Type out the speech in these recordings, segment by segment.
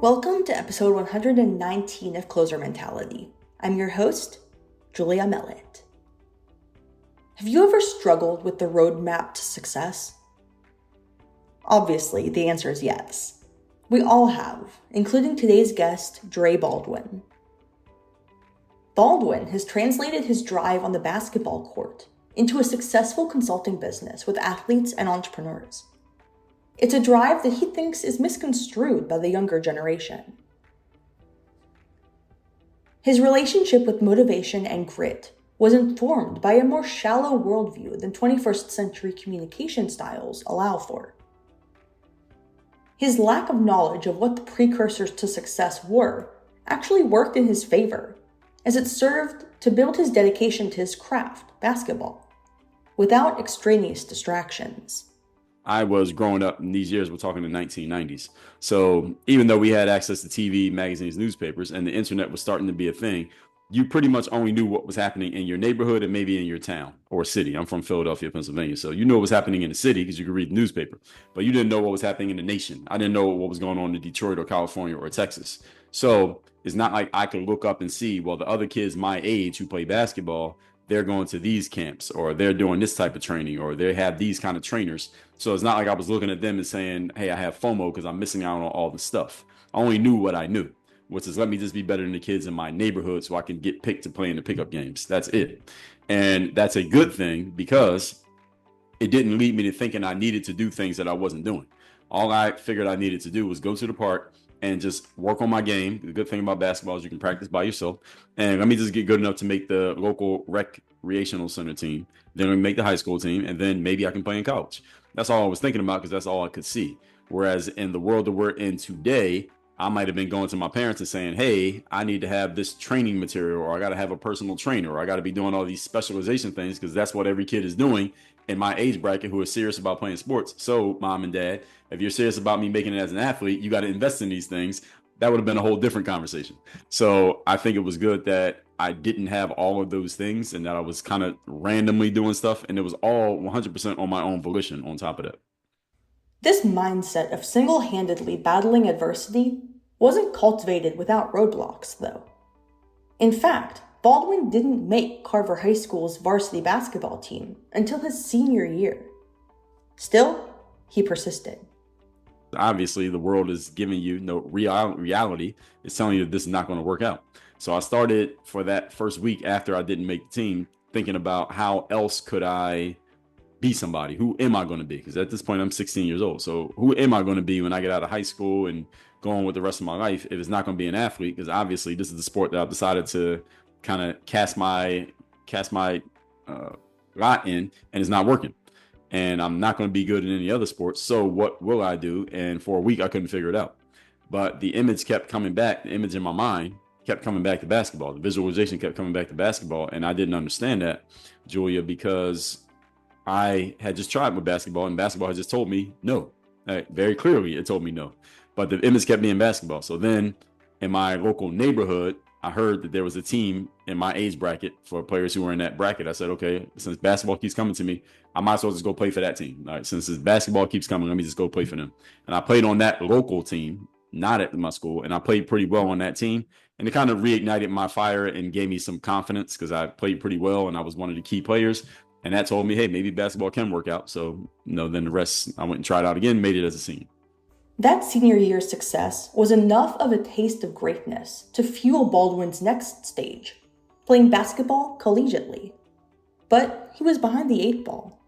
Welcome to episode 119 of Closer Mentality. I'm your host, Julia Mellett. Have you ever struggled with the roadmap to success? Obviously, the answer is yes. We all have, including today's guest, Dre Baldwin. Baldwin has translated his drive on the basketball court into a successful consulting business with athletes and entrepreneurs. It's a drive that he thinks is misconstrued by the younger generation. His relationship with motivation and grit was informed by a more shallow worldview than 21st century communication styles allow for. His lack of knowledge of what the precursors to success were actually worked in his favor, as it served to build his dedication to his craft, basketball, without extraneous distractions. I was growing up in these years, we're talking the 1990s. So even though we had access to TV, magazines, newspapers, and the internet was starting to be a thing, you pretty much only knew what was happening in your neighborhood and maybe in your town or city. I'm from Philadelphia, Pennsylvania. So you know what was happening in the city because you could read the newspaper, but you didn't know what was happening in the nation. I didn't know what was going on in Detroit or California or Texas. So it's not like I could look up and see, well, the other kids my age who play basketball, they're going to these camps or they're doing this type of training or they have these kind of trainers. So it's not like I was looking at them and saying, hey, I have FOMO because I'm missing out on all the stuff. I only knew what I knew, which is let me just be better than the kids in my neighborhood so I can get picked to play in the pickup games. That's it. And that's a good thing because it didn't lead me to thinking I needed to do things that I wasn't doing. All I figured I needed to do was go to the park and just work on my game. The good thing about basketball is you can practice by yourself. And let me just get good enough to make the local recreational center team. Then we make the high school team. And then maybe I can play in college. That's all I was thinking about because that's all I could see. Whereas in the world that we're in today, I might have been going to my parents and saying, hey, I need to have this training material, or I got to have a personal trainer, or I got to be doing all these specialization things because that's what every kid is doing in my age bracket who is serious about playing sports. So mom and dad, if you're serious about me making it as an athlete, you got to invest in these things. That would have been a whole different conversation. So I think it was good that I didn't have all of those things and that I was kind of randomly doing stuff. And it was all 100% on my own volition on top of that. This mindset of single-handedly battling adversity wasn't cultivated without roadblocks, though. In fact, Baldwin didn't make Carver High School's varsity basketball team until his senior year. Still, he persisted. Obviously, the world is giving you no reality. It's telling you that this is not going to work out. So I started for that first week after I didn't make the team thinking about how else could I be somebody. Who am I going to be? Because at this point, I'm 16 years old. So who am I going to be when I get out of high school and go on with the rest of my life if it's not going to be an athlete? Because obviously, this is the sport that I've decided to kind of cast my lot in, and it's not working. And I'm not going to be good in any other sports. So what will I do? And for a week, I couldn't figure it out. But the image kept coming back. The image in my mind kept coming back to basketball. The visualization kept coming back to basketball. And I didn't understand that, Julia, because I had just tried with basketball and basketball had just told me no. Very clearly, it told me no. But the image kept being basketball. So then in my local neighborhood, I heard that there was a team in my age bracket for players who were in that bracket. I said, okay, since basketball keeps coming to me, I might as well just go play for that team. All right, since this basketball keeps coming, let me just go play for them. And I played on that local team, not at my school, and I played pretty well on that team. And it kind of reignited my fire and gave me some confidence because I played pretty well and I was one of the key players. And that told me, hey, maybe basketball can work out. So, then the rest, I went and tried out again, made it as a senior. That senior year's success was enough of a taste of greatness to fuel Baldwin's next stage, playing basketball collegiately. But he was behind the eight ball.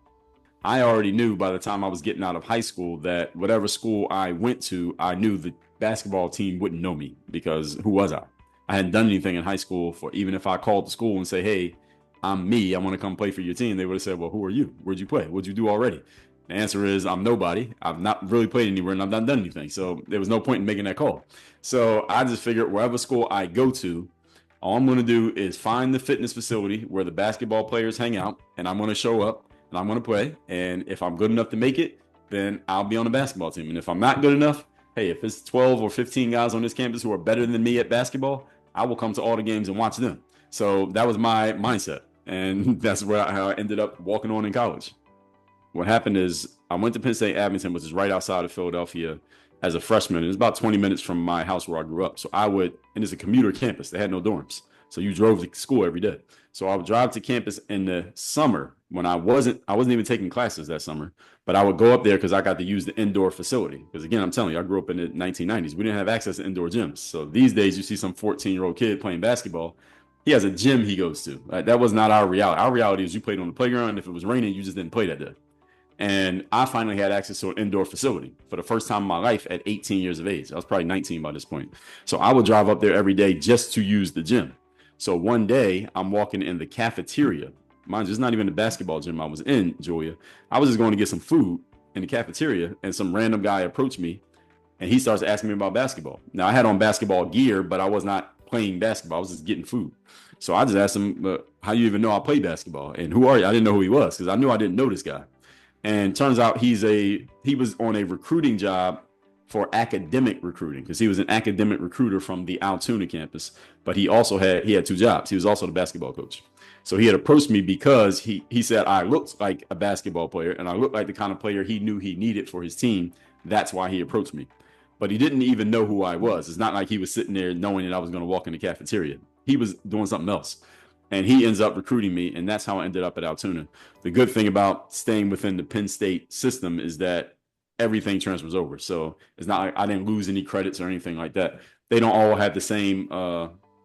I already knew by the time I was getting out of high school that whatever school I went to, I knew the basketball team wouldn't know me because who was I? I hadn't done anything in high school for even if I called the school and say, hey, I'm me, I want to come play for your team. They would have said, well, who are you? Where'd you play? What'd you do already? The answer is I'm nobody. I've not really played anywhere and I've not done anything. So there was no point in making that call. So I just figured wherever school I go to, all I'm going to do is find the fitness facility where the basketball players hang out and I'm going to show up and I'm going to play. And if I'm good enough to make it, then I'll be on the basketball team. And if I'm not good enough, hey, if it's 12 or 15 guys on this campus who are better than me at basketball, I will come to all the games and watch them. So that was my mindset. And that's how I ended up walking on in college. What happened is I went to Penn State Abington, which is right outside of Philadelphia, as a freshman. It was about 20 minutes from my house where I grew up. So and it's a commuter campus. They had no dorms. So you drove to school every day. So I would drive to campus in the summer when I wasn't even taking classes that summer, but I would go up there because I got to use the indoor facility. Because again, I'm telling you, I grew up in the 1990s. We didn't have access to indoor gyms. So these days you see some 14-year-old kid playing basketball. He has a gym he goes to. That was not our reality. Our reality is you played on the playground. If it was raining, you just didn't play that day. And I finally had access to an indoor facility for the first time in my life at 18 years of age. I was probably 19 by this point. So I would drive up there every day just to use the gym. So one day I'm walking in the cafeteria. Mind you, it's not even the basketball gym I was in, Julia. I was just going to get some food in the cafeteria, and some random guy approached me, and he starts asking me about basketball. Now, I had on basketball gear, but I was not playing basketball. I was just getting food. So I just asked him, how you even know I play basketball? And who are you? I didn't know who he was because I knew I didn't know this guy. And turns out he was on a recruiting job for academic recruiting because he was an academic recruiter from the Altoona campus, but he had two jobs. He was also the basketball coach. So he had approached me because he said I looked like a basketball player and I looked like the kind of player he knew he needed for his team. That's why he approached me. But he didn't even know who I was. It's not like he was sitting there knowing that I was going to walk in the cafeteria. He was doing something else. And he ends up recruiting me, and that's how I ended up at Altoona. The good thing about staying within the Penn State system is that everything transfers over. So it's not like I didn't lose any credits or anything like that. They don't all have the same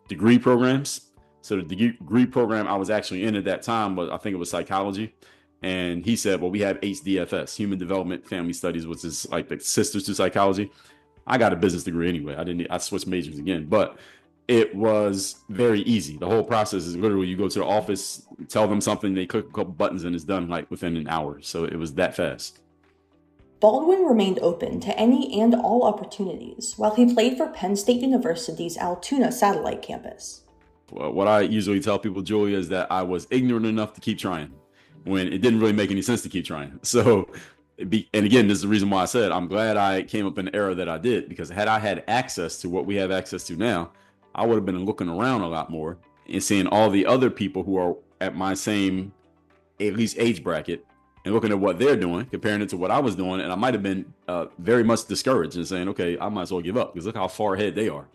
degree programs. So the degree program I was actually in at that time I think it was psychology. And he said, well, we have HDFS, Human Development Family Studies, which is like the sisters to psychology. I got a business degree anyway. I switched majors again, but it was very easy. The whole process is literally you go to the office, tell them something, they click a couple buttons, and it's done like within an hour. So it was that fast. Baldwin remained open to any and all opportunities while he played for Penn State University's Altoona satellite campus. What I usually tell people, Julia, is that I was ignorant enough to keep trying when it didn't really make any sense to keep trying. So, and again, this is the reason why I said I'm glad I came up in the era that I did, because had I had access to what we have access to now, I would have been looking around a lot more and seeing all the other people who are at my same, at least age bracket, and looking at what they're doing, comparing it to what I was doing. And I might have been very much discouraged and saying, okay, I might as well give up because look how far ahead they are.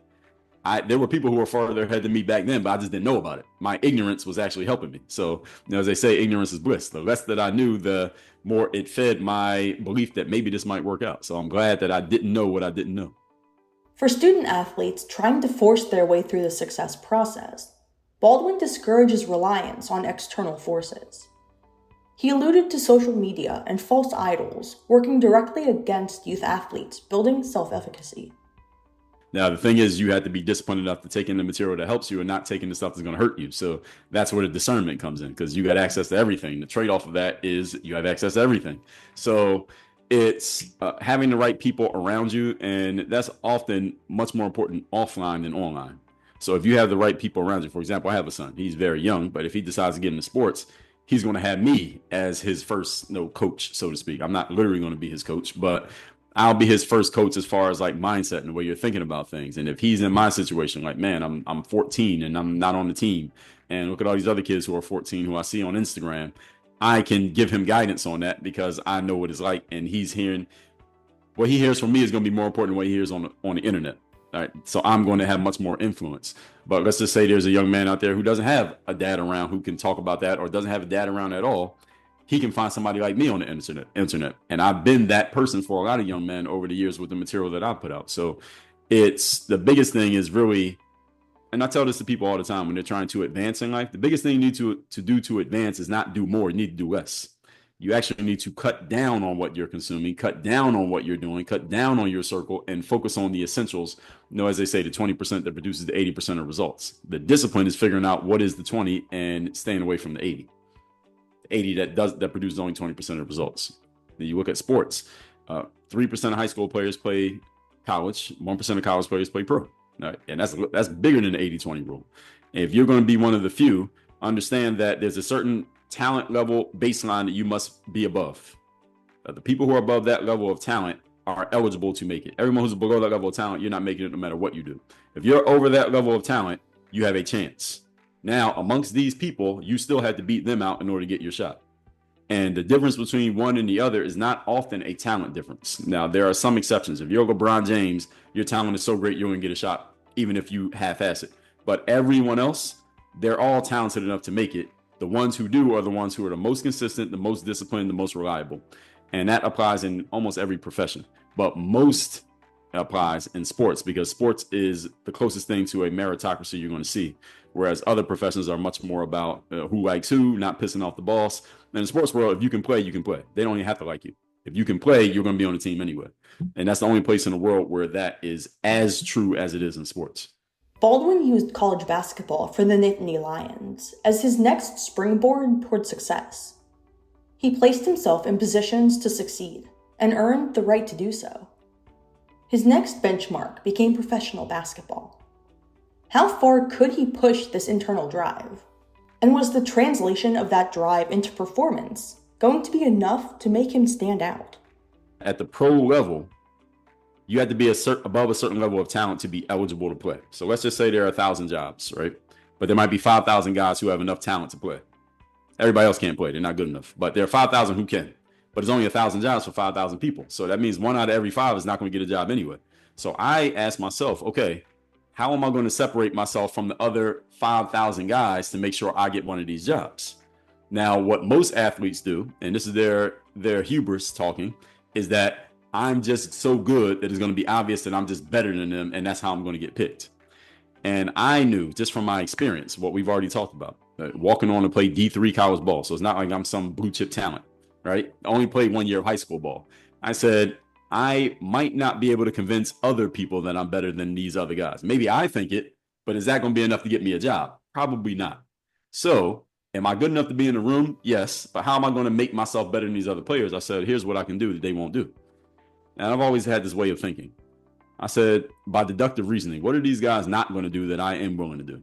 There were people who were farther ahead than me back then, but I just didn't know about it. My ignorance was actually helping me. So, as they say, ignorance is bliss. The less that I knew, the more it fed my belief that maybe this might work out. So I'm glad that I didn't know what I didn't know. For student athletes trying to force their way through the success process, Baldwin discourages reliance on external forces. He alluded to social media and false idols working directly against youth athletes building self-efficacy. Now, the thing is, you have to be disciplined enough to take in the material that helps you and not taking the stuff that's going to hurt you. So that's where the discernment comes in, because you got access to everything. The trade-off of that is you have access to everything. So it's having the right people around you, and that's often much more important offline than online. So if you have the right people around you, for example, I have a son. He's very young, but if he decides to get into sports, he's going to have me as his first coach, so to speak. I'm not literally going to be his coach, but I'll be his first coach as far as like mindset and the way you're thinking about things. And if he's in my situation, like, man, I'm 14 and I'm not on the team, and look at all these other kids who are 14 who I see on Instagram, I can give him guidance on that because I know what it's like. And he's hearing what he hears from me is going to be more important than what he hears on the internet. All right. So I'm going to have much more influence. But let's just say there's a young man out there who doesn't have a dad around who can talk about that, or doesn't have a dad around at all. He can find somebody like me on the internet. And I've been that person for a lot of young men over the years with the material that I put out. So it's the biggest thing is really, and I tell this to people all the time when they're trying to advance in life, the biggest thing you need to do to advance is not do more, you need to do less. You actually need to cut down on what you're consuming, cut down on what you're doing, cut down on your circle, and focus on the essentials. As they say, the 20% that produces the 80% of results. The discipline is figuring out what is the 20 and staying away from the 80. The 80 that produces only 20% of results. Then you look at sports. 3% of high school players play college, 1% of college players play pro. Right? And that's bigger than the 80-20 rule. And if you're going to be one of the few, understand that there's a certain talent level baseline that you must be above. The people who are above that level of talent are eligible to make it. Everyone who's below that level of talent, you're not making it no matter what you do. If you're over that level of talent, you have a chance. Now, amongst these people, you still have to beat them out in order to get your shot. And the difference between one and the other is not often a talent difference. Now, there are some exceptions. If you're LeBron James, your talent is so great, you're going to get a shot, even if you half-ass it. But everyone else, they're all talented enough to make it. The ones who do are the ones who are the most consistent, the most disciplined, the most reliable. And that applies in almost every profession. But most applies in sports, because sports is the closest thing to a meritocracy you're going to see. Whereas other professions are much more about who likes who, not pissing off the boss. And in the sports world, if you can play, you can play. They don't even have to like you. If you can play, you're going to be on the team anyway. And that's the only place in the world where that is as true as it is in sports. Baldwin used college basketball for the Nittany Lions as his next springboard toward success. He placed himself in positions to succeed and earned the right to do so. His next benchmark became professional basketball. How far could he push this internal drive? And was the translation of that drive into performance going to be enough to make him stand out? At the pro level, you had to be above a certain level of talent to be eligible to play. So let's just say there are 1,000 jobs, right? But there might be 5,000 guys who have enough talent to play. Everybody else can't play. They're not good enough. But there are 5,000 who can. But there's only 1,000 jobs for 5,000 people. So that means 1 out of every 5 is not going to get a job anyway. So I asked myself, okay, how am I going to separate myself from the other 5,000 guys to make sure I get one of these jobs? Now, what most athletes do, and this is their hubris talking, is that I'm just so good that it's going to be obvious that I'm just better than them, and that's how I'm going to get picked. And I knew, just from my experience, what we've already talked about, walking on to play D3 college ball. So it's not like I'm some blue chip talent, right? I only played 1 year of high school ball. I said, I might not be able to convince other people that I'm better than these other guys. Maybe I think it, but is that going to be enough to get me a job? Probably not. So am I good enough to be in the room? Yes. But how am I going to make myself better than these other players? I said, here's what I can do that they won't do. And I've always had this way of thinking. I said, by deductive reasoning, what are these guys not going to do that I am willing to do?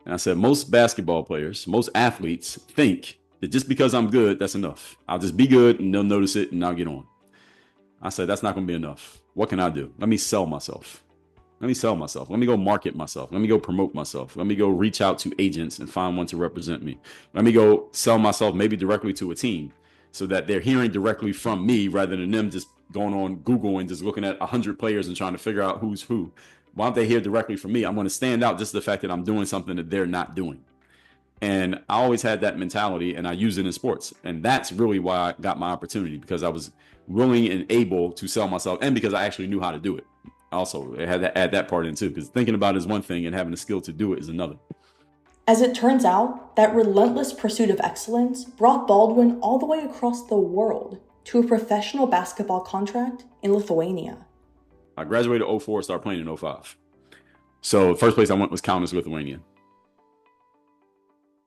And I said, most basketball players, most athletes think that just because I'm good, that's enough. I'll just be good and they'll notice it and I'll get on. I said, that's not going to be enough. What can I do? Let me sell myself. Let me go market myself. Let me go promote myself. Let me go reach out to agents and find one to represent me. Let me go sell myself maybe directly to a team so that they're hearing directly from me rather than them just going on Google and just looking at 100 players and trying to figure out who's who. Why don't they hear directly from me? I'm going to stand out just the fact that I'm doing something that they're not doing. And I always had that mentality, and I use it in sports. And that's really why I got my opportunity, because I was willing and able to sell myself, and because I actually knew how to do it. Also, I had to add that part in too, because thinking about it is one thing and having the skill to do it is another. As it turns out, that relentless pursuit of excellence brought Baldwin all the way across the world to a professional basketball contract in Lithuania. I graduated in 2004, started playing in 2005. So the first place I went was Kaunas, Lithuania.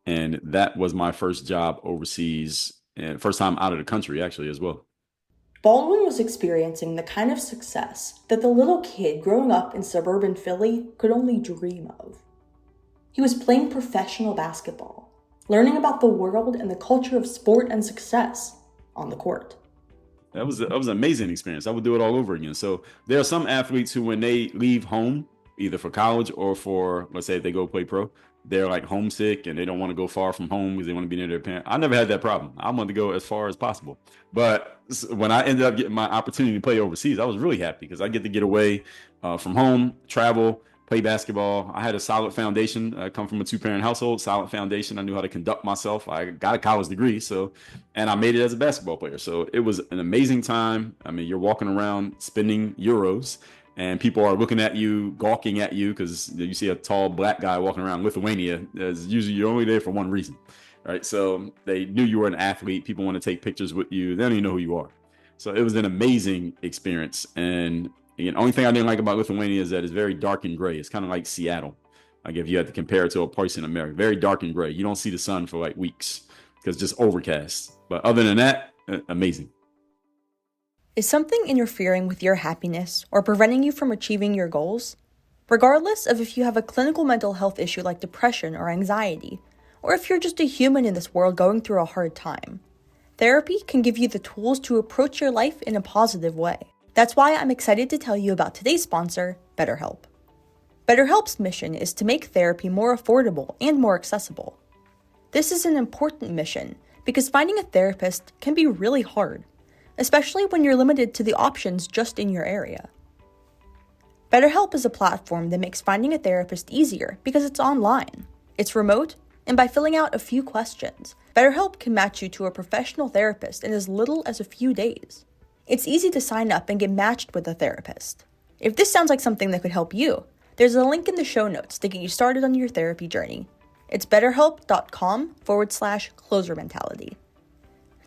And that was my first job overseas, and first time out of the country actually as well. Baldwin was experiencing the kind of success that the little kid growing up in suburban Philly could only dream of. He was playing professional basketball, learning about the world and the culture of sport and success on the court. That was an amazing experience. I would do it all over again. So there are some athletes who, when they leave home, either for college or for, let's say, if they go play pro, they're like homesick and they don't want to go far from home because they want to be near their parents. I never had that problem. I wanted to go as far as possible. But when I ended up getting my opportunity to play overseas, I was really happy because I get to get away from home, travel, play basketball. I had a solid foundation. I come from a 2-parent household, solid foundation. I knew how to conduct myself. I got a college degree, and I made it as a basketball player. So it was an amazing time. I mean, you're walking around spending euros, and people are looking at you, gawking at you, because you see a tall black guy walking around Lithuania. Usually you're only there for one reason, right? So they knew you were an athlete. People want to take pictures with you. They don't even know who you are. So it was an amazing experience. And the only thing I didn't like about Lithuania is that it's very dark and gray. It's kind of like Seattle. Like if you had to compare it to a place in America, very dark and gray. You don't see the sun for like weeks because it's just overcast. But other than that, amazing. Is something interfering with your happiness or preventing you from achieving your goals? Regardless of if you have a clinical mental health issue like depression or anxiety, or if you're just a human in this world going through a hard time, therapy can give you the tools to approach your life in a positive way. That's why I'm excited to tell you about today's sponsor, BetterHelp. BetterHelp's mission is to make therapy more affordable and more accessible. This is an important mission because finding a therapist can be really hard, especially when you're limited to the options just in your area. BetterHelp is a platform that makes finding a therapist easier because it's online, it's remote, and by filling out a few questions, BetterHelp can match you to a professional therapist in as little as a few days. It's easy to sign up and get matched with a therapist. If this sounds like something that could help you, there's a link in the show notes to get you started on your therapy journey. It's betterhelp.com/closer mentality.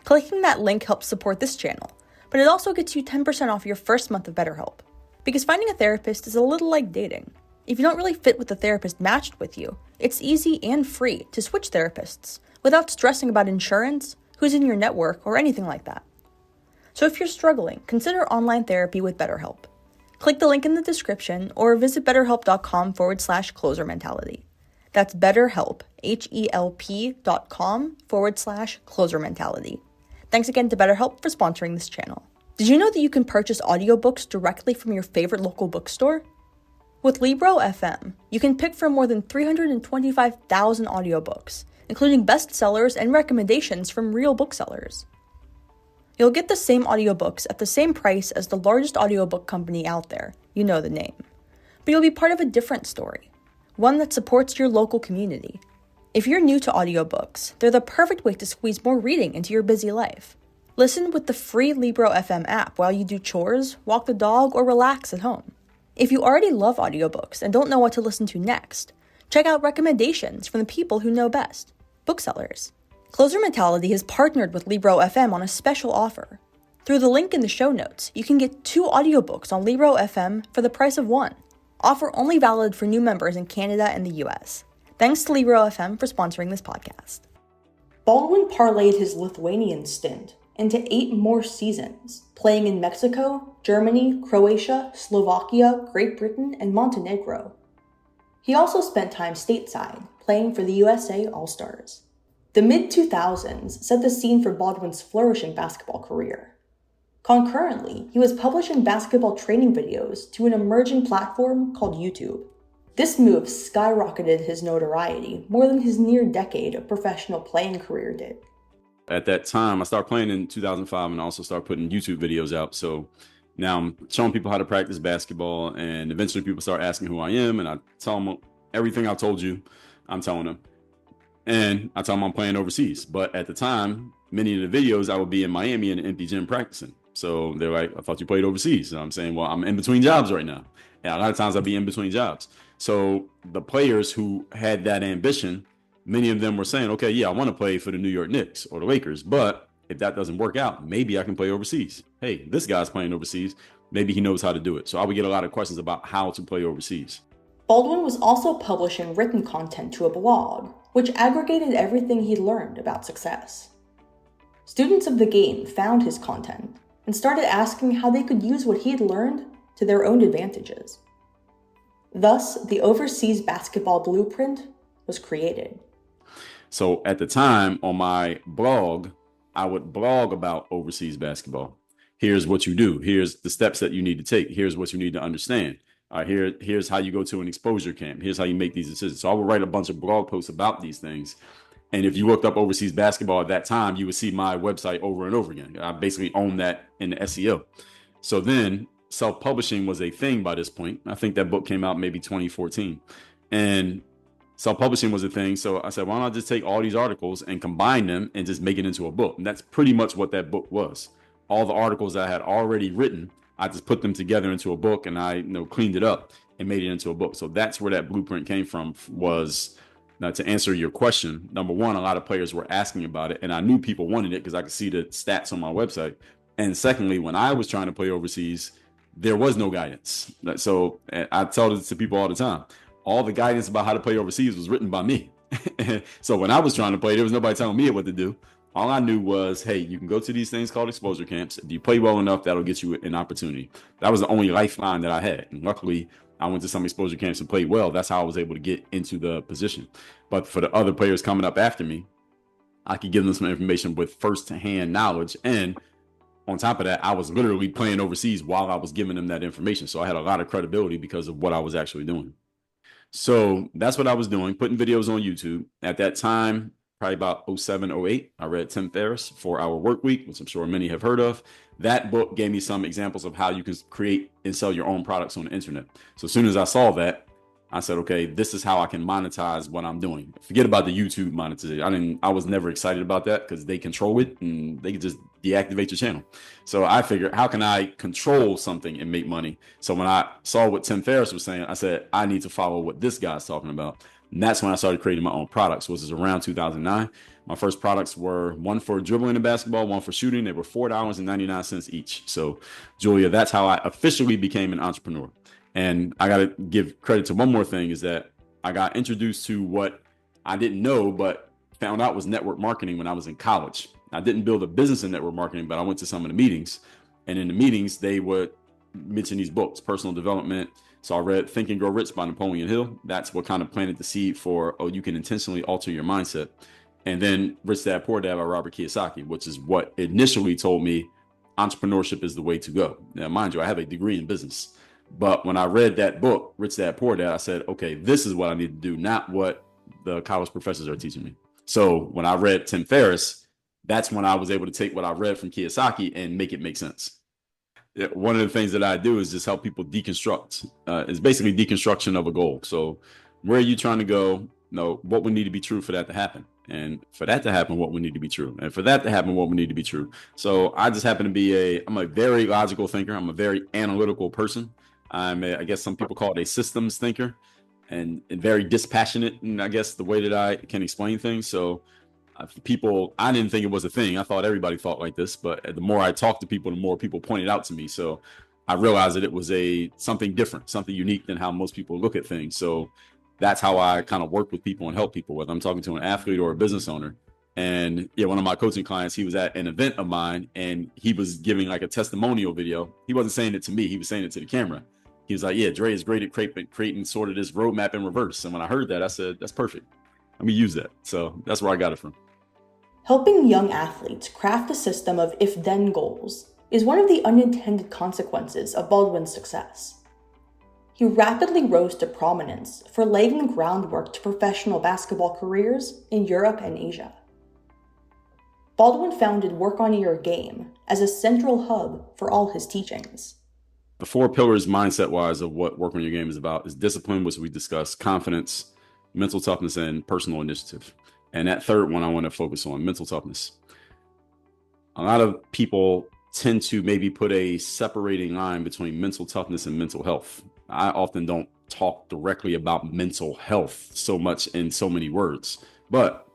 Clicking that link helps support this channel, but it also gets you 10% off your first month of BetterHelp. Because finding a therapist is a little like dating. If you don't really fit with the therapist matched with you, it's easy and free to switch therapists without stressing about insurance, who's in your network, or anything like that. So if you're struggling, consider online therapy with BetterHelp. Click the link in the description or visit betterhelp.com/closer mentality. That's BetterHelp, HELP.com/closer mentality. Thanks again to BetterHelp for sponsoring this channel. Did you know that you can purchase audiobooks directly from your favorite local bookstore? With Libro FM, you can pick from more than 325,000 audiobooks, including bestsellers and recommendations from real booksellers. You'll get the same audiobooks at the same price as the largest audiobook company out there, you know the name. But you'll be part of a different story, one that supports your local community. If you're new to audiobooks, they're the perfect way to squeeze more reading into your busy life. Listen with the free Libro FM app while you do chores, walk the dog, or relax at home. If you already love audiobooks and don't know what to listen to next, check out recommendations from the people who know best, booksellers. Closer Mentality has partnered with Libro FM on a special offer. Through the link in the show notes, you can get 2 audiobooks on Libro FM for the price of 1. Offer only valid for new members in Canada and the US. Thanks to Libro FM for sponsoring this podcast. Baldwin parlayed his Lithuanian stint into 8 more seasons, playing in Mexico, Germany, Croatia, Slovakia, Great Britain, and Montenegro. He also spent time stateside, playing for the USA All-Stars. The mid-2000s set the scene for Baldwin's flourishing basketball career. Concurrently, he was publishing basketball training videos to an emerging platform called YouTube. This move skyrocketed his notoriety more than his near decade of professional playing career did. At that time, I started playing in 2005 and also started putting YouTube videos out. So now I'm showing people how to practice basketball, and eventually people start asking who I am, and I tell them everything I told you, I'm telling them. And I tell them I'm playing overseas. But at the time, many of the videos, I would be in Miami in an empty gym practicing. So they're like, I thought you played overseas. And I'm saying, well, I'm in between jobs right now. And a lot of times I'll be in between jobs. So the players who had that ambition, many of them were saying, okay, yeah, I want to play for the New York Knicks or the Lakers, but if that doesn't work out, maybe I can play overseas. Hey, this guy's playing overseas. Maybe he knows how to do it. So I would get a lot of questions about how to play overseas. Baldwin was also publishing written content to a blog, which aggregated everything he'd learned about success. Students of the game found his content and started asking how they could use what he'd learned to their own advantages. Thus, the Overseas Basketball Blueprint was created. So at the time on my blog, I would blog about overseas basketball. Here's what you do. Here's the steps that you need to take. Here's what you need to understand. Here's how you go to an exposure camp. Here's how you make these decisions. So I would write a bunch of blog posts about these things. And if you looked up overseas basketball at that time, you would see my website over and over again. I basically owned that in the SEO. So then self-publishing was a thing by this point. I think that book came out maybe 2014. And self-publishing was a thing. So I said, why don't I just take all these articles and combine them and just make it into a book? And that's pretty much what that book was. All the articles that I had already written, I just put them together into a book, and I cleaned it up and made it into a book. So that's where that blueprint came from. Was now, to answer your question, number one, a lot of players were asking about it, and I knew people wanted it because I could see the stats on my website. And secondly, when I was trying to play overseas, there was no guidance. So I tell this to people all the time. All the guidance about how to play overseas was written by me. So when I was trying to play, there was nobody telling me what to do. All I knew was, hey, you can go to these things called exposure camps. If you play well enough, that'll get you an opportunity. That was the only lifeline that I had. And luckily, I went to some exposure camps and played well. That's how I was able to get into the position. But for the other players coming up after me, I could give them some information with first-hand knowledge. And on top of that, I was literally playing overseas while I was giving them that information. So I had a lot of credibility because of what I was actually doing. So that's what I was doing, putting videos on YouTube. At that time, probably about 07, 08. I read Tim Ferriss, 4 Hour Work Week, which I'm sure many have heard of. That book gave me some examples of how you can create and sell your own products on the internet. So as soon as I saw that, I said, okay, this is how I can monetize what I'm doing. Forget about the YouTube monetization. I was never excited about that because they control it and they can just deactivate your channel. So I figured, how can I control something and make money? So when I saw what Tim Ferriss was saying, I said, I need to follow what this guy's talking about. And that's when I started creating my own products, which is around 2009. My first products were one for dribbling the basketball, one for shooting. They were $4.99 each. So Julia, that's how I officially became an entrepreneur. And I got to give credit to one more thing, is that I got introduced to what I didn't know, but found out was network marketing when I was in college. I didn't build a business in network marketing, but I went to some of the meetings, and in the meetings, they would mention these books, personal development. So I read Think and Grow Rich by Napoleon Hill. That's what kind of planted the seed for, oh, you can intentionally alter your mindset. And then Rich Dad Poor Dad by Robert Kiyosaki, which is what initially told me entrepreneurship is the way to go. Now, mind you, I have a degree in business. But when I read that book, Rich Dad Poor Dad, I said, okay, this is what I need to do, not what the college professors are teaching me. So when I read Tim Ferriss, that's when I was able to take what I read from Kiyosaki and make it make sense. One of the things that I do is just help people deconstruct. It's basically deconstruction of a goal. So where are you trying to go? No, what would need to be true for that to happen? And for that to happen, what would need to be true? And for that to happen, what would need to be true? So I just happen to be I'm a very logical thinker. I'm a very analytical person. I guess some people call it a systems thinker, and very dispassionate. And I guess the way that I can explain things. So people, I didn't think it was a thing. I thought everybody thought like this, but the more I talked to people, the more people pointed out to me. So I realized that it was something different, something unique than how most people look at things. So that's how I kind of work with people and help people, whether I'm talking to an athlete or a business owner. And yeah, one of my coaching clients, he was at an event of mine and he was giving like a testimonial video. He wasn't saying it to me, he was saying it to the camera. He was like, yeah, Dre is great at creating sort of this roadmap in reverse. And when I heard that, I said, that's perfect. Let me use that. So that's where I got it from. Helping young athletes craft a system of if-then goals is one of the unintended consequences of Baldwin's success. He rapidly rose to prominence for laying the groundwork to professional basketball careers in Europe and Asia. Baldwin founded Work on Your Game as a central hub for all his teachings. The 4 pillars mindset-wise of what Work on Your Game is about is discipline, which we discussed, confidence, mental toughness, and personal initiative. And that third one I want to focus on, mental toughness. A lot of people tend to maybe put a separating line between mental toughness and mental health. I often don't talk directly about mental health so much in so many words, but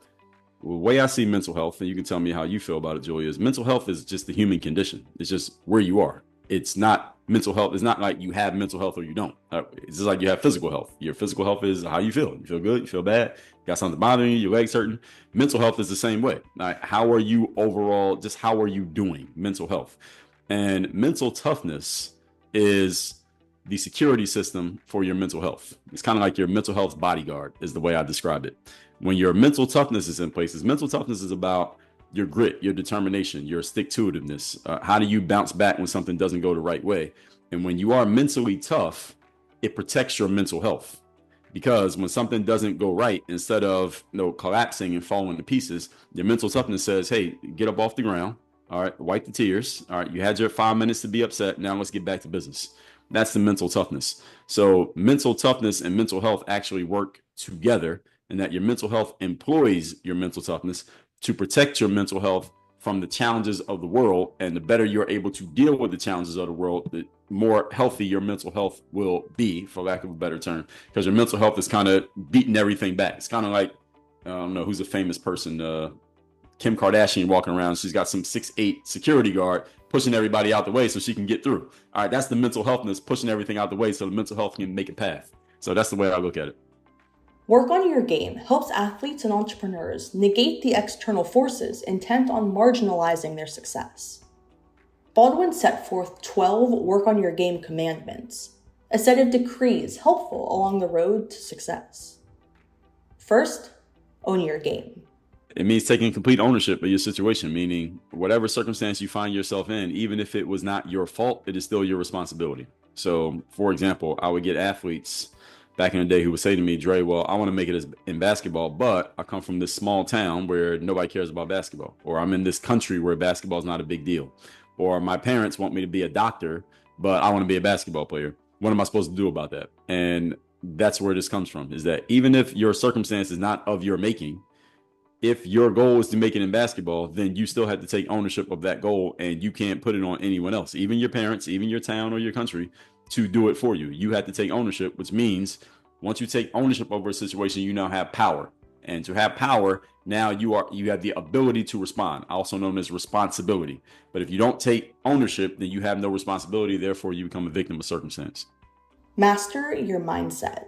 the way I see mental health, and you can tell me how you feel about it, Julia, is mental health is just the human condition. It's just where you are. It's not mental health. It's not like you have mental health or you don't. It's just like you have physical health. Your physical health is how you feel. You feel good, you feel bad, you got something bothering you, your legs hurting. Mental health is the same way. How are you overall? Just how are you doing? Mental health. And mental toughness is the security system for your mental health. It's kind of like your mental health bodyguard is the way I describe it. When your mental toughness is in place, mental toughness is about your grit, your determination, your stick-to-itiveness. How do you bounce back when something doesn't go the right way? And when you are mentally tough, it protects your mental health. Because when something doesn't go right, instead of collapsing and falling to pieces, your mental toughness says, hey, get up off the ground. All right, wipe the tears. All right, you had your 5 minutes to be upset. Now let's get back to business. That's the mental toughness. So mental toughness and mental health actually work together, and that your mental health employs your mental toughness to protect your mental health from the challenges of the world. And the better you're able to deal with the challenges of the world, the more healthy your mental health will be, for lack of a better term, because your mental health is kind of beating everything back. It's kind of like, I don't know who's a famous person, Kim Kardashian walking around. She's got some 6'8" security guard pushing everybody out the way so she can get through. All right, that's the mental healthness, pushing everything out the way so the mental health can make a path. So that's the way I look at it. Work on Your Game helps athletes and entrepreneurs negate the external forces intent on marginalizing their success. Baldwin set forth 12 Work on Your Game commandments, a set of decrees helpful along the road to success. First, own your game. It means taking complete ownership of your situation, meaning whatever circumstance you find yourself in, even if it was not your fault, it is still your responsibility. So, for example, I would get athletes back in the day who would say to me, Dre, well, I want to make it as in basketball, but I come from this small town where nobody cares about basketball, or I'm in this country where basketball is not a big deal, or my parents want me to be a doctor, but I want to be a basketball player. What am I supposed to do about that? And that's where this comes from, is that even if your circumstance is not of your making, if your goal is to make it in basketball, then you still have to take ownership of that goal, and you can't put it on anyone else, even your parents, even your town or your country, to do it for you. You have to take ownership, which means once you take ownership over a situation, you now have power. And to have power, now you have the ability to respond, also known as responsibility. But if you don't take ownership, then you have no responsibility. Therefore, you become a victim of circumstance. Master your mindset.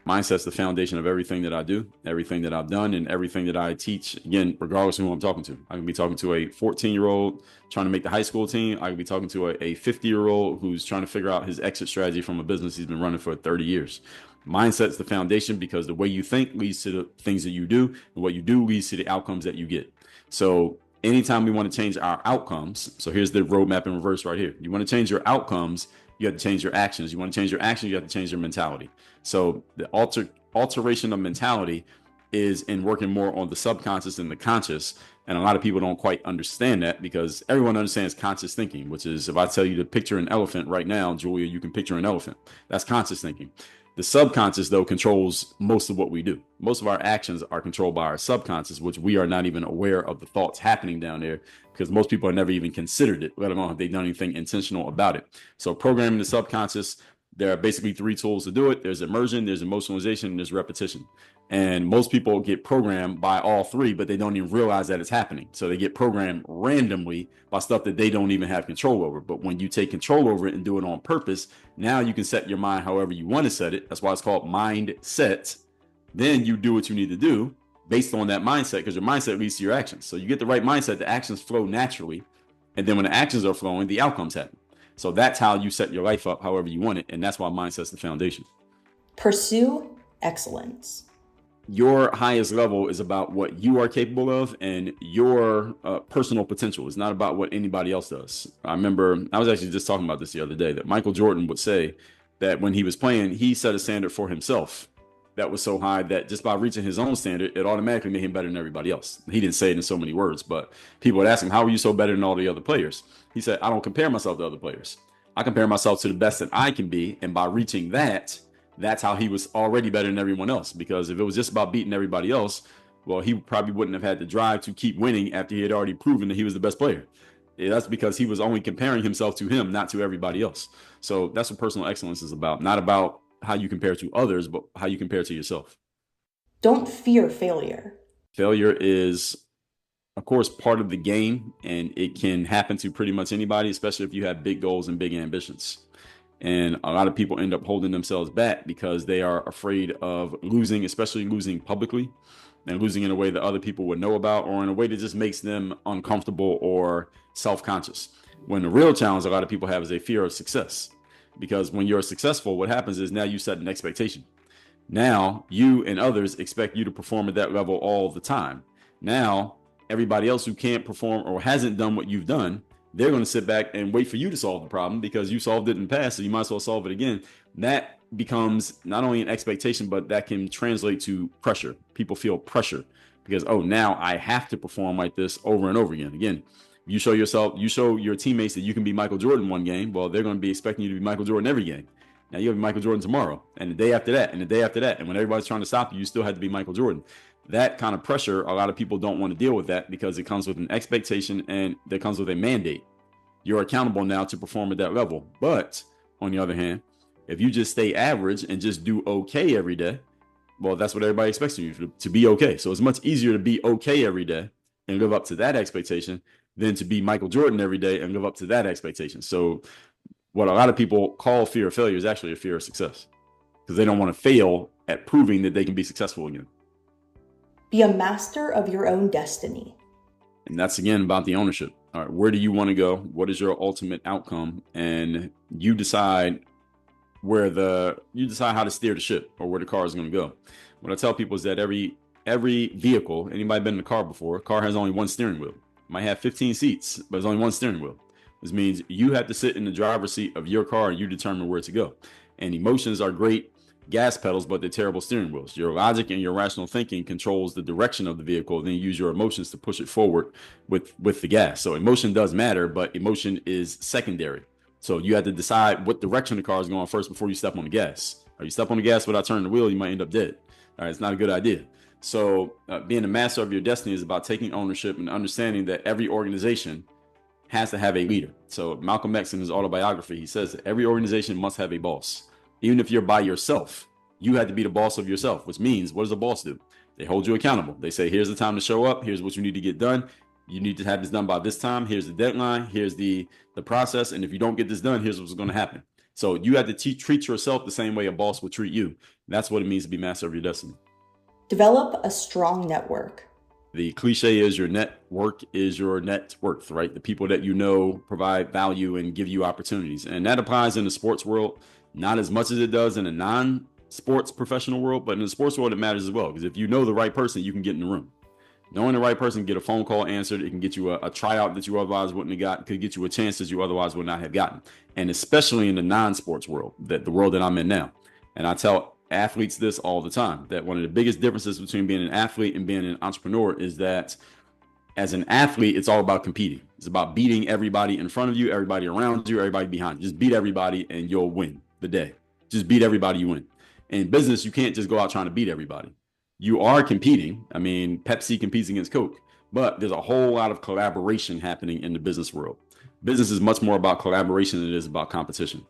Mindset's the foundation of everything that I do, everything that I've done, and everything that I teach. Again, regardless of who I'm talking to. I can be talking to a 14-year-old trying to make the high school team. I can be talking to a 50-year-old who's trying to figure out his exit strategy from a business he's been running for 30 years. Mindset's the foundation, because the way you think leads to the things that you do, and what you do leads to the outcomes that you get. So anytime we want to change our outcomes, so here's the roadmap in reverse right here. You want to change your outcomes, you have to change your actions. You want to change your actions, you have to change your mentality. So the alteration of mentality is in working more on the subconscious and the conscious. And a lot of people don't quite understand that, because everyone understands conscious thinking, which is if I tell you to picture an elephant right now, Julia, you can picture an elephant. That's conscious thinking. The subconscious, though, controls most of what we do. Most of our actions are controlled by our subconscious, which we are not even aware of the thoughts happening down there, because most people have never even considered it, let alone have they done anything intentional about it. So programming the subconscious, there are basically 3 tools to do it. There's immersion, there's emotionalization, and there's repetition. And most people get programmed by all 3, but they don't even realize that it's happening. So they get programmed randomly by stuff that they don't even have control over. But when you take control over it and do it on purpose, now you can set your mind however you want to set it. That's why it's called mindset. Then you do what you need to do based on that mindset, because your mindset leads to your actions. So you get the right mindset, the actions flow naturally. And then when the actions are flowing, the outcomes happen. So that's how you set your life up however you want it. And that's why mindset's the foundation. Pursue excellence. Your highest level is about what you are capable of and your personal potential. It's not about what anybody else does. I remember I was actually just talking about this the other day, that Michael Jordan would say that when he was playing, he set a standard for himself that was so high that just by reaching his own standard, it automatically made him better than everybody else. He didn't say it in so many words, but people would ask him, how are you so better than all the other players? He said, I don't compare myself to other players. I compare myself to the best that I can be. And by reaching that, that's how he was already better than everyone else. Because if it was just about beating everybody else, well, he probably wouldn't have had the drive to keep winning after he had already proven that he was the best player. Yeah, that's because he was only comparing himself to him, not to everybody else. So that's what personal excellence is about. Not about how you compare to others, but how you compare to yourself. Don't fear failure. Failure is, of course, part of the game, and it can happen to pretty much anybody, especially if you have big goals and big ambitions. And a lot of people end up holding themselves back because they are afraid of losing, especially losing publicly, and losing in a way that other people would know about, or in a way that just makes them uncomfortable or self-conscious. When the real challenge a lot of people have is a fear of success. Because when you're successful, what happens is now you set an expectation. Now you and others expect you to perform at that level all the time. Now everybody else who can't perform or hasn't done what you've done, they're going to sit back and wait for you to solve the problem because you solved it in the past, so you might as well solve it again. That becomes not only an expectation, but that can translate to pressure. People feel pressure because, oh, now I have to perform like this over and over again. Again, you show your teammates that you can be Michael Jordan one game. Well, they're going to be expecting you to be Michael Jordan every game. Now you have Michael Jordan tomorrow, and the day after that, and the day after that. And when everybody's trying to stop you, you still have to be Michael Jordan. That kind of pressure, a lot of people don't want to deal with that because it comes with an expectation and that comes with a mandate. You're accountable now to perform at that level. But on the other hand, if you just stay average and just do okay every day, well, that's what everybody expects of you, to be okay. So it's much easier to be okay every day and live up to that expectation than to be Michael Jordan every day and live up to that expectation. So what a lot of people call fear of failure is actually a fear of success, because they don't want to fail at proving that they can be successful again. Be a master of your own destiny. And that's again about the ownership. All right, where do you want to go? What is your ultimate outcome? And you decide how to steer the ship or where the car is going to go. What I tell people is that every vehicle, anybody been in a car before, a car has only one steering wheel. It might have 15 seats, but there's only one steering wheel. This means you have to sit in the driver's seat of your car and you determine where to go. And emotions are great, gas pedals, but they're terrible steering wheels. Your logic and your rational thinking controls the direction of the vehicle. Then you use your emotions to push it forward with the gas. So emotion does matter, but emotion is secondary. So you have to decide what direction the car is going first before you step on the gas. Or you step on the gas without turning the wheel, you might end up dead. All right, it's not a good idea. So being a master of your destiny is about taking ownership and understanding that every organization has to have a leader. So Malcolm X, in his autobiography, he says that every organization must have a boss. Even if you're by yourself, you have to be the boss of yourself, which means, what does a boss do? They hold you accountable. They say, here's the time to show up. Here's what you need to get done. You need to have this done by this time. Here's the deadline. Here's the process. And if you don't get this done, here's what's going to happen. So you have to treat yourself the same way a boss would treat you. That's what it means to be master of your destiny. Develop a strong network. The cliche is your network is your net worth, right? The people that you know provide value and give you opportunities. And that applies in the sports world, not as much as it does in a non-sports professional world, but in the sports world, it matters as well. Because if you know the right person, you can get in the room. Knowing the right person, get a phone call answered. It can get you a tryout that you otherwise wouldn't have gotten. Could get you a chance that you otherwise would not have gotten. And especially in the non-sports world, the world that I'm in now. And I tell athletes this all the time, that one of the biggest differences between being an athlete and being an entrepreneur is that as an athlete, it's all about competing. It's about beating everybody in front of you, everybody around you, everybody behind you. Just beat everybody and you'll win the day. Just beat everybody, you win. In business, you can't just go out trying to beat everybody. You are competing. I mean, Pepsi competes against Coke, but there's a whole lot of collaboration happening in the business world. Business is much more about collaboration than it is about competition.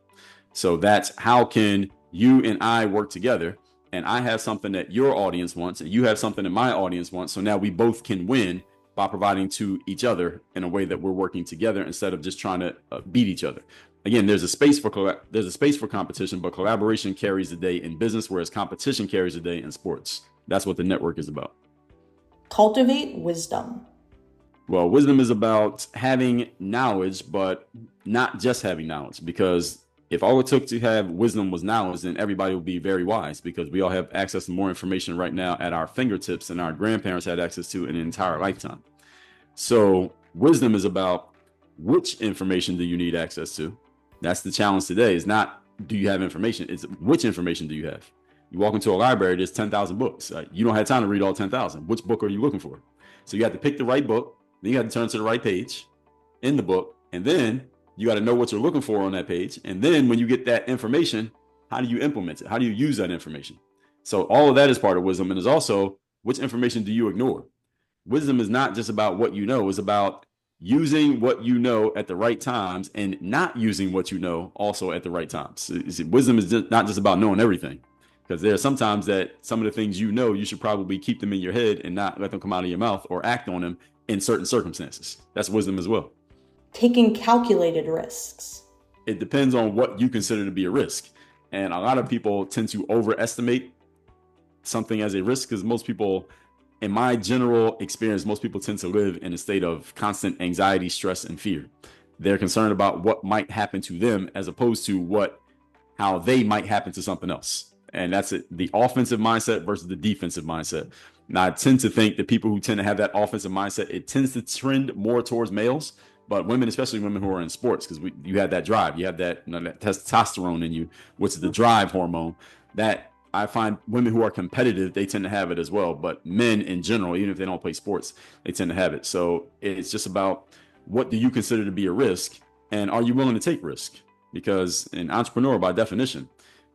So that's how can you and I work together, and I have something that your audience wants and you have something that my audience wants. So now we both can win by providing to each other in a way that we're working together instead of just trying to beat each other. Again, there's a space for competition, but collaboration carries the day in business, whereas competition carries the day in sports. That's what the network is about. Cultivate wisdom. Well, wisdom is about having knowledge, but not just having knowledge, because if all it took to have wisdom was knowledge, then everybody would be very wise, because we all have access to more information right now at our fingertips than our grandparents had access to in an entire lifetime. So wisdom is about which information do you need access to? That's the challenge today. Is not do you have information? It's which information do you have? You walk into a library, there's 10,000 books. You don't have time to read all 10,000. Which book are you looking for? So you have to pick the right book. Then you have to turn to the right page in the book. And then you got to know what you're looking for on that page. And then when you get that information, how do you implement it? How do you use that information? So all of that is part of wisdom. And is also, which information do you ignore? Wisdom is not just about what you know. It's about using what you know at the right times and not using what you know also at the right times. Wisdom is not just about knowing everything. Because there are sometimes that some of the things you know, you should probably keep them in your head and not let them come out of your mouth or act on them in certain circumstances. That's wisdom as well. Taking calculated risks. It depends on what you consider to be a risk. And a lot of people tend to overestimate something as a risk, because most people, in my general experience, most people tend to live in a state of constant anxiety, stress, and fear. They're concerned about what might happen to them as opposed to how they might happen to something else. And that's it, the offensive mindset versus the defensive mindset. Now, I tend to think that people who tend to have that offensive mindset, it tends to trend more towards males, but women, especially women who are in sports, because you have that drive, you have that testosterone in you, which is the drive hormone. That I find women who are competitive, they tend to have it as well. But men in general, even if they don't play sports, they tend to have it. So it's just about, what do you consider to be a risk, and are you willing to take risk? Because an entrepreneur, by definition,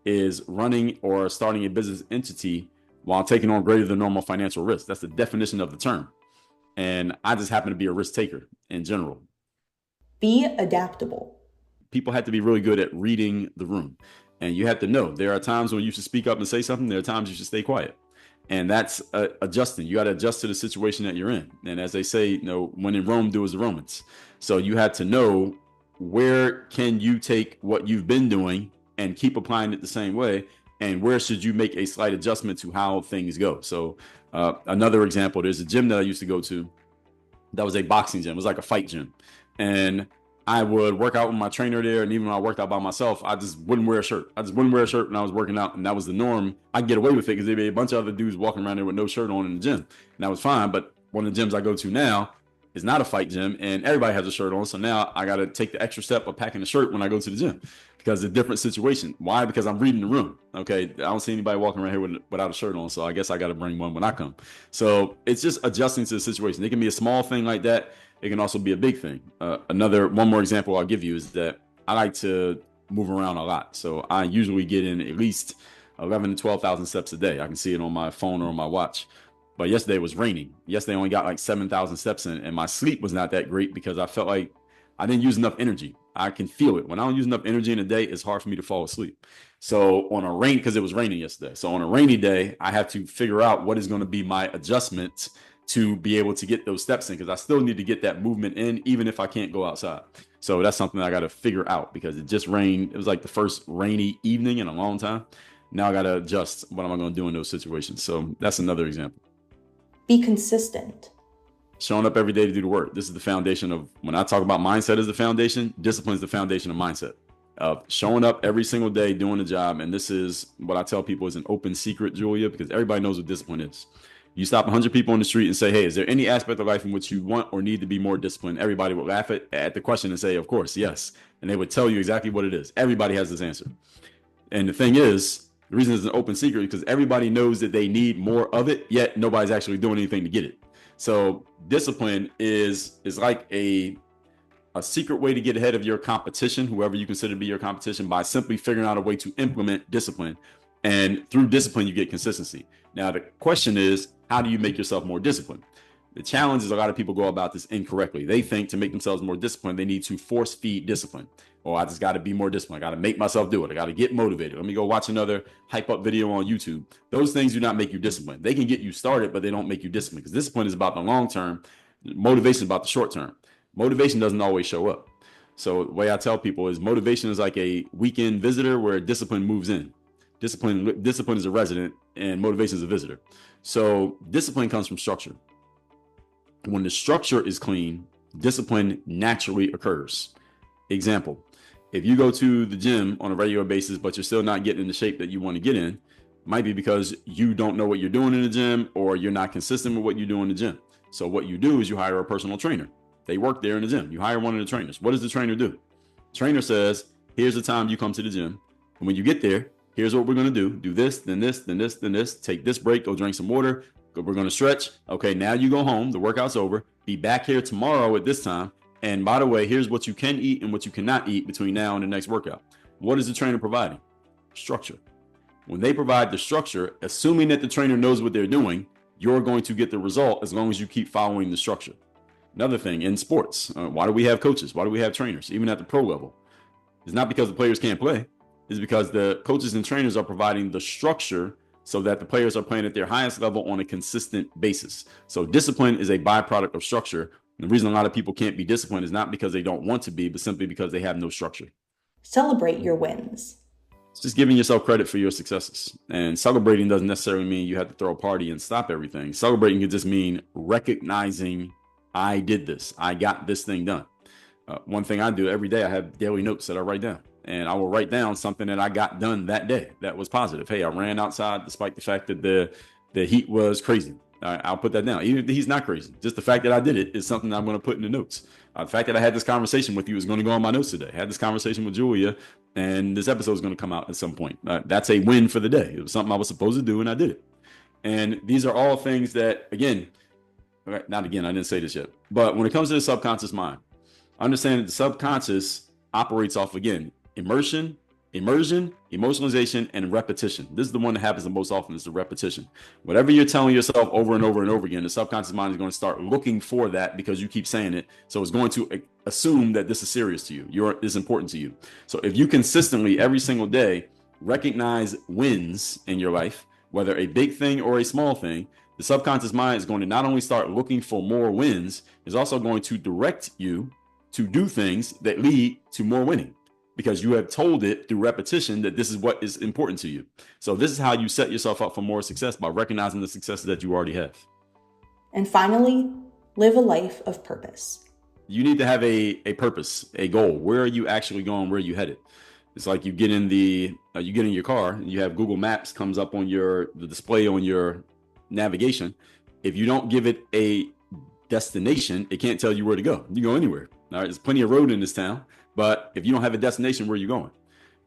is running or starting a business entity while taking on greater than normal financial risk. That's the definition of the term. And I just happen to be a risk taker in general. Be adaptable. People have to be really good at reading the room. And you have to know there are times when you should speak up and say something. There are times you should stay quiet. And that's adjusting. You got to adjust to the situation that you're in. And as they say, when in Rome, do as the Romans. So you have to know, where can you take what you've been doing and keep applying it the same way, and where should you make a slight adjustment to how things go? So another example, there's a gym that I used to go to that was a boxing gym. It was like a fight gym. And I would work out with my trainer there, and even when I worked out by myself, I just wouldn't wear a shirt. I just wouldn't wear a shirt when I was working out, and that was the norm. I'd get away with it because there'd be a bunch of other dudes walking around there with no shirt on in the gym, and that was fine. But one of the gyms I go to now, is not a fight gym and everybody has a shirt on. So now I got to take the extra step of packing a shirt when I go to the gym because it's a different situation. Why? Because I'm reading the room. Okay. I don't see anybody walking around here without a shirt on. So I guess I got to bring one when I come. So it's just adjusting to the situation. It can be a small thing like that. It can also be a big thing. One more example I'll give you is that I like to move around a lot. So I usually get in at least 11 to 12,000 steps a day. I can see it on my phone or on my watch. But yesterday it was raining. Yesterday I only got like 7,000 steps in, and my sleep was not that great because I felt like I didn't use enough energy. I can feel it. When I don't use enough energy in a day, it's hard for me to fall asleep. So because it was raining yesterday. So on a rainy day, I have to figure out what is going to be my adjustment to be able to get those steps in, because I still need to get that movement in, even if I can't go outside. So that's something I got to figure out because it just rained. It was like the first rainy evening in a long time. Now I got to adjust what am I going to do in those situations. So that's another example. Be consistent. Showing up every day to do the work. This is the foundation of, when I talk about mindset as the foundation, discipline is the foundation of mindset. Of showing up every single day, doing the job. And this is what I tell people is an open secret, Julia, because everybody knows what discipline is. You stop 100 people on the street and say, hey, is there any aspect of life in which you want or need to be more disciplined? Everybody would laugh at the question and say, of course, yes. And they would tell you exactly what it is. Everybody has this answer. And the thing is, the reason it's an open secret is because everybody knows that they need more of it, yet nobody's actually doing anything to get it. So discipline is like a secret way to get ahead of your competition, whoever you consider to be your competition, by simply figuring out a way to implement discipline. And through discipline, you get consistency. Now, the question is, how do you make yourself more disciplined? The challenge is a lot of people go about this incorrectly. They think to make themselves more disciplined, they need to force feed discipline. Oh, I just got to be more disciplined. I got to make myself do it. I got to get motivated. Let me go watch another hype up video on YouTube. Those things do not make you disciplined. They can get you started, but they don't make you disciplined, because discipline is about the long term. Motivation is about the short term. Motivation doesn't always show up. So the way I tell people is motivation is like a weekend visitor where discipline moves in. Discipline is a resident and motivation is a visitor. So discipline comes from structure. When the structure is clean, discipline naturally occurs. Example, if you go to the gym on a regular basis, but you're still not getting in the shape that you want to get in, might be because you don't know what you're doing in the gym, or you're not consistent with what you do in the gym. So what you do is you hire a personal trainer. They work there in the gym. You hire one of the trainers. What does the trainer do? Trainer says, here's the time you come to the gym. And when you get there, here's what we're going to do. Do this, then this, then this, then this. Take this break, go drink some water. We're going to stretch. Okay, now you go home. The workout's over. Be back here tomorrow at this time. And by the way, here's what you can eat and what you cannot eat between now and the next workout. What is the trainer providing? Structure. When they provide the structure, assuming that the trainer knows what they're doing, you're going to get the result as long as you keep following the structure. Another thing in sports, why do we have coaches? Why do we have trainers, even at the pro level? It's not because the players can't play. It's because the coaches and trainers are providing the structure so that the players are playing at their highest level on a consistent basis. So discipline is a byproduct of structure. The reason a lot of people can't be disciplined is not because they don't want to be, but simply because they have no structure. Celebrate your wins. It's just giving yourself credit for your successes. And celebrating doesn't necessarily mean you have to throw a party and stop everything. Celebrating can just mean recognizing, I did this. I got this thing done. One thing I do every day, I have daily notes that I write down. And I will write down something that I got done that day that was positive. Hey, I ran outside despite the fact that the heat was crazy. I'll put that down. Even if he's not crazy, just the fact that I did it is something I'm going to put in the notes. The fact that I had this conversation with you is going to go on my notes today. I had this conversation with Julia, and this episode is going to come out at some point. That's a win for the day. It was something I was supposed to do, and I did it. And these are all things that, I didn't say this yet, but when it comes to the subconscious mind, understand that the subconscious operates off, again, immersion, emotionalization, and repetition. This is the one that happens the most often, is the repetition. Whatever you're telling yourself over and over and over again, the subconscious mind is going to start looking for that because you keep saying it. So it's going to assume that this is serious to you. It's important to you. So if you consistently every single day recognize wins in your life, whether a big thing or a small thing, the subconscious mind is going to not only start looking for more wins, it's also going to direct you to do things that lead to more winning, because you have told it through repetition that this is what is important to you. So this is how you set yourself up for more success, by recognizing the successes that you already have. And finally, live a life of purpose. You need to have a purpose, a goal. Where are you actually going? Where are you headed? It's like you get in your car and you have Google Maps comes up on the display on your navigation. If you don't give it a destination, it can't tell you where to go. You go anywhere. All right, there's plenty of road in this town, but if you don't have a destination, where are you going?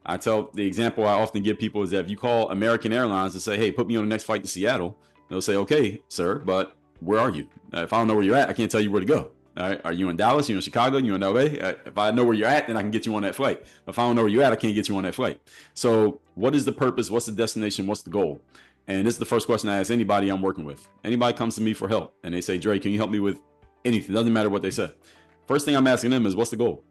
I tell the example I often give people is that if you call American Airlines and say, hey, put me on the next flight to Seattle, they'll say, okay, sir, but where are you? If I don't know where you're at, I can't tell you where to go. All right. Are you in Dallas? You in Chicago? You in LA? If I know where you're at, then I can get you on that flight. If I don't know where you're at, I can't get you on that flight. So what is the purpose? What's the destination? What's the goal? And this is the first question I ask anybody I'm working with. Anybody comes to me for help and they say, Dre, can you help me with anything? Doesn't matter what they said. First thing I'm asking them is, what's the goal?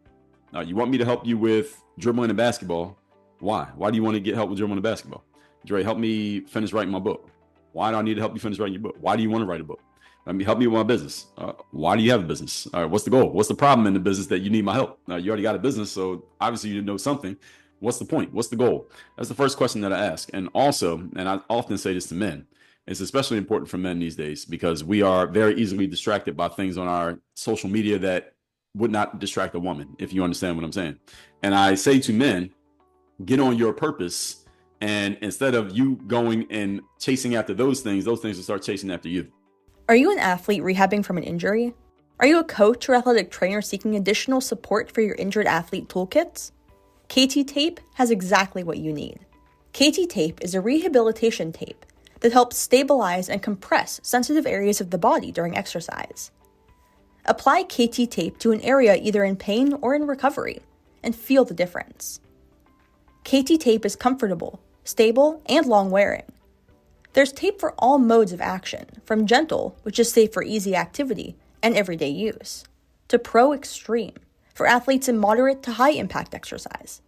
You want me to help you with dribbling and basketball? Why? Why do you want to get help with dribbling and basketball? Dre, help me finish writing my book. Why do I need to help you finish writing your book? Why do you want to write a book? Help me with my business. Why do you have a business? All right, what's the goal? What's the problem in the business that you need my help? You already got a business, so obviously you know something. What's the point? What's the goal? That's the first question that I ask. And also, and I often say this to men, it's especially important for men these days because we are very easily distracted by things on our social media that would not distract a woman, if you understand what I'm saying. And I say to men, get on your purpose. And instead of you going and chasing after those things will start chasing after you. Are you an athlete rehabbing from an injury? Are you a coach or athletic trainer seeking additional support for your injured athlete toolkits? KT Tape has exactly what you need. KT Tape is a rehabilitation tape that helps stabilize and compress sensitive areas of the body during exercise. Apply KT Tape to an area either in pain or in recovery and feel the difference. KT Tape is comfortable, stable, and long-wearing. There's tape for all modes of action, from gentle, which is safe for easy activity and everyday use, to pro extreme, for athletes in moderate to high-impact exercise.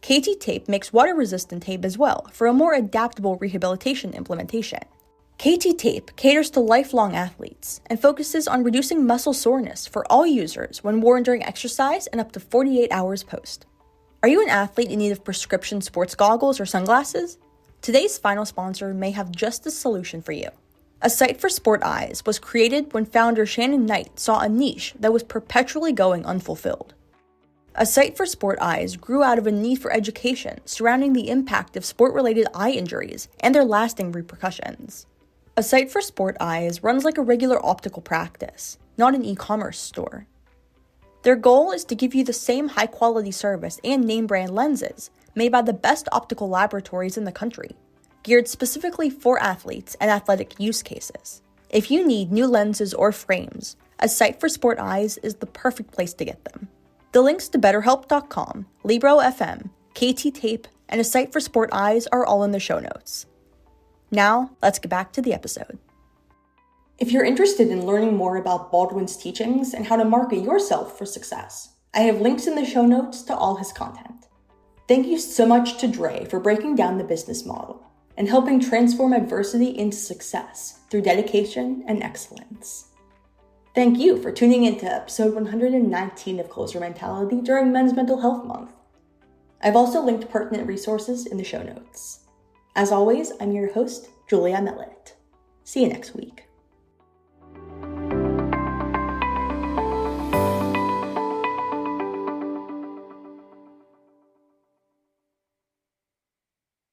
KT Tape makes water-resistant tape as well for a more adaptable rehabilitation implementation. KT Tape caters to lifelong athletes and focuses on reducing muscle soreness for all users when worn during exercise and up to 48 hours post. Are you an athlete in need of prescription sports goggles or sunglasses? Today's final sponsor may have just the solution for you. A Sight for Sport Eyes was created when founder Shannon Knight saw a niche that was perpetually going unfulfilled. A Sight for Sport Eyes grew out of a need for education surrounding the impact of sport-related eye injuries and their lasting repercussions. A Sight for Sport Eyes runs like a regular optical practice, not an e-commerce store. Their goal is to give you the same high-quality service and name-brand lenses made by the best optical laboratories in the country, geared specifically for athletes and athletic use cases. If you need new lenses or frames, A Sight for Sport Eyes is the perfect place to get them. The links to BetterHelp.com, Libro FM, KT Tape, and A Sight for Sport Eyes are all in the show notes. Now, let's get back to the episode. If you're interested in learning more about Baldwin's teachings and how to market yourself for success, I have links in the show notes to all his content. Thank you so much to Dre for breaking down the business model and helping transform adversity into success through dedication and excellence. Thank you for tuning into episode 119 of Closer Mentality during Men's Mental Health Month. I've also linked pertinent resources in the show notes. As always, I'm your host, Julia Mellett. See you next week.